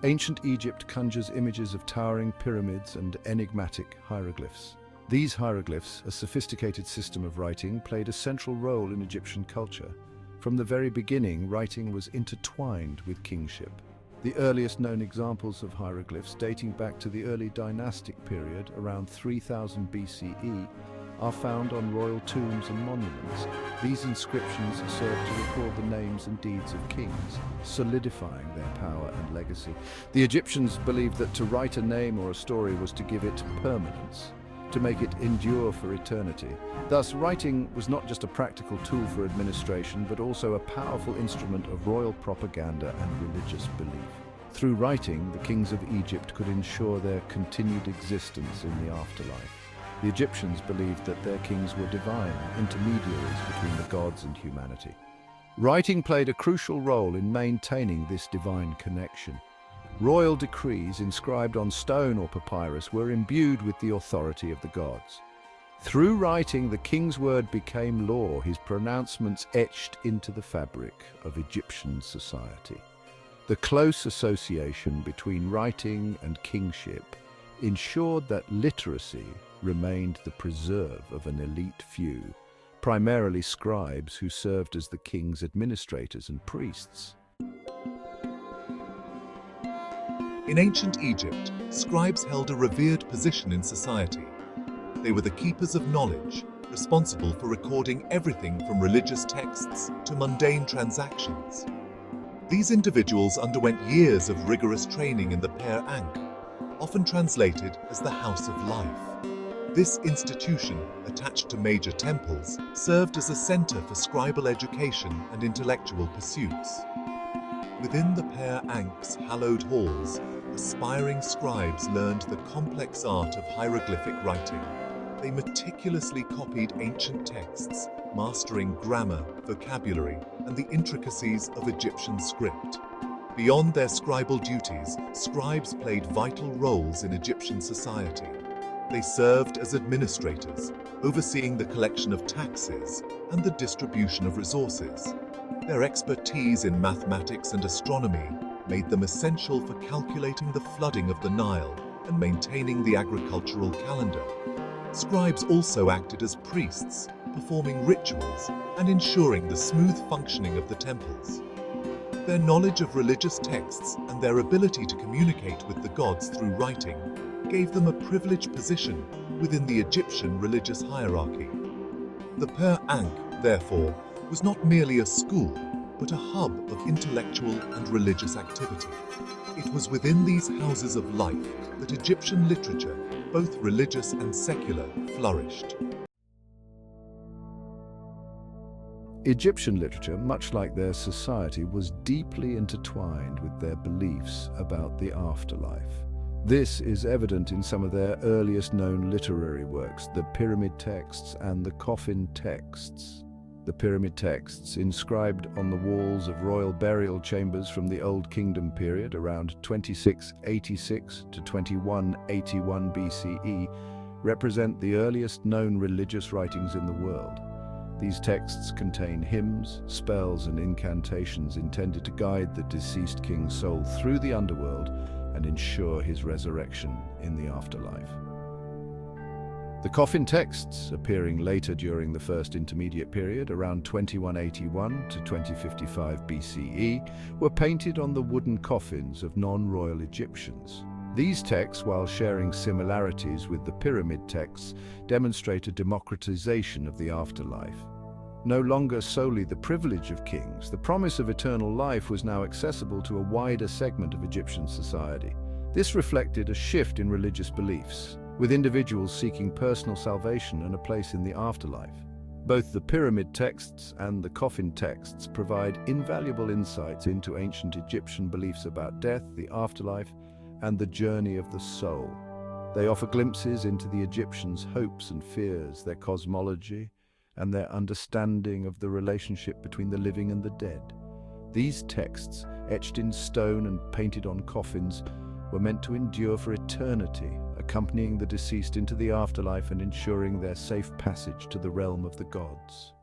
Ancient Egypt conjures images of towering pyramids and enigmatic hieroglyphs. These hieroglyphs, a sophisticated system of writing, played a central role in Egyptian culture. From the very beginning, writing was intertwined with kingship. The earliest known examples of hieroglyphs, dating back to the early dynastic period, around 3000 BCE, are found on royal tombs and monuments. These inscriptions serve to record the names and deeds of kings, solidifying their power and legacy. The Egyptians believed that to write a name or a story was to give it permanence, to make it endure for eternity. Thus, writing was not just a practical tool for administration, but also a powerful instrument of royal propaganda and religious belief. Through writing, the kings of Egypt could ensure their continued existence in the afterlife. The Egyptians believed that their kings were divine, intermediaries between the gods and humanity. Writing played a crucial role in maintaining this divine connection. Royal decrees inscribed on stone or papyrus were imbued with the authority of the gods. Through writing, the king's word became law, his pronouncements etched into the fabric of Egyptian society. The close association between writing and kingship ensured that literacy remained the preserve of an elite few, primarily scribes who served as the king's administrators and priests. In ancient Egypt, scribes held a revered position in society. They were the keepers of knowledge, responsible for recording everything from religious texts to mundane transactions. These individuals underwent years of rigorous training in the Per Ankh, often translated as the House of Life. This institution, attached to major temples, served as a center for scribal education and intellectual pursuits. Within the Per Ankh's hallowed halls, aspiring scribes learned the complex art of hieroglyphic writing. They meticulously copied ancient texts, mastering grammar, vocabulary, and the intricacies of Egyptian script. Beyond their scribal duties, scribes played vital roles in Egyptian society. They served as administrators, overseeing the collection of taxes and the distribution of resources. Their expertise in mathematics and astronomy made them essential for calculating the flooding of the Nile and maintaining the agricultural calendar. Scribes also acted as priests, performing rituals and ensuring the smooth functioning of the temples. Their knowledge of religious texts and their ability to communicate with the gods through writing gave them a privileged position within the Egyptian religious hierarchy. The Per Ankh, therefore, was not merely a school, but a hub of intellectual and religious activity. It was within these houses of life that Egyptian literature, both religious and secular, flourished. Egyptian literature, much like their society, was deeply intertwined with their beliefs about the afterlife. This is evident in some of their earliest known literary works, the Pyramid Texts and the Coffin Texts. The Pyramid Texts, inscribed on the walls of royal burial chambers from the Old Kingdom period around 2686 to 2181 BCE, represent the earliest known religious writings in the world. These texts contain hymns, spells, and incantations intended to guide the deceased king's soul through the underworld and ensure his resurrection in the afterlife. The Coffin Texts, appearing later during the First Intermediate Period, around 2181 to 2055 BCE, were painted on the wooden coffins of non-royal Egyptians. These texts, while sharing similarities with the Pyramid Texts, demonstrate a democratization of the afterlife. No longer solely the privilege of kings, the promise of eternal life was now accessible to a wider segment of Egyptian society. This reflected a shift in religious beliefs, with individuals seeking personal salvation and a place in the afterlife. Both the Pyramid Texts and the Coffin Texts provide invaluable insights into ancient Egyptian beliefs about death, the afterlife, and the journey of the soul. They offer glimpses into the Egyptians' hopes and fears, their cosmology, and their understanding of the relationship between the living and the dead. These texts, etched in stone and painted on coffins, were meant to endure for eternity, accompanying the deceased into the afterlife and ensuring their safe passage to the realm of the gods.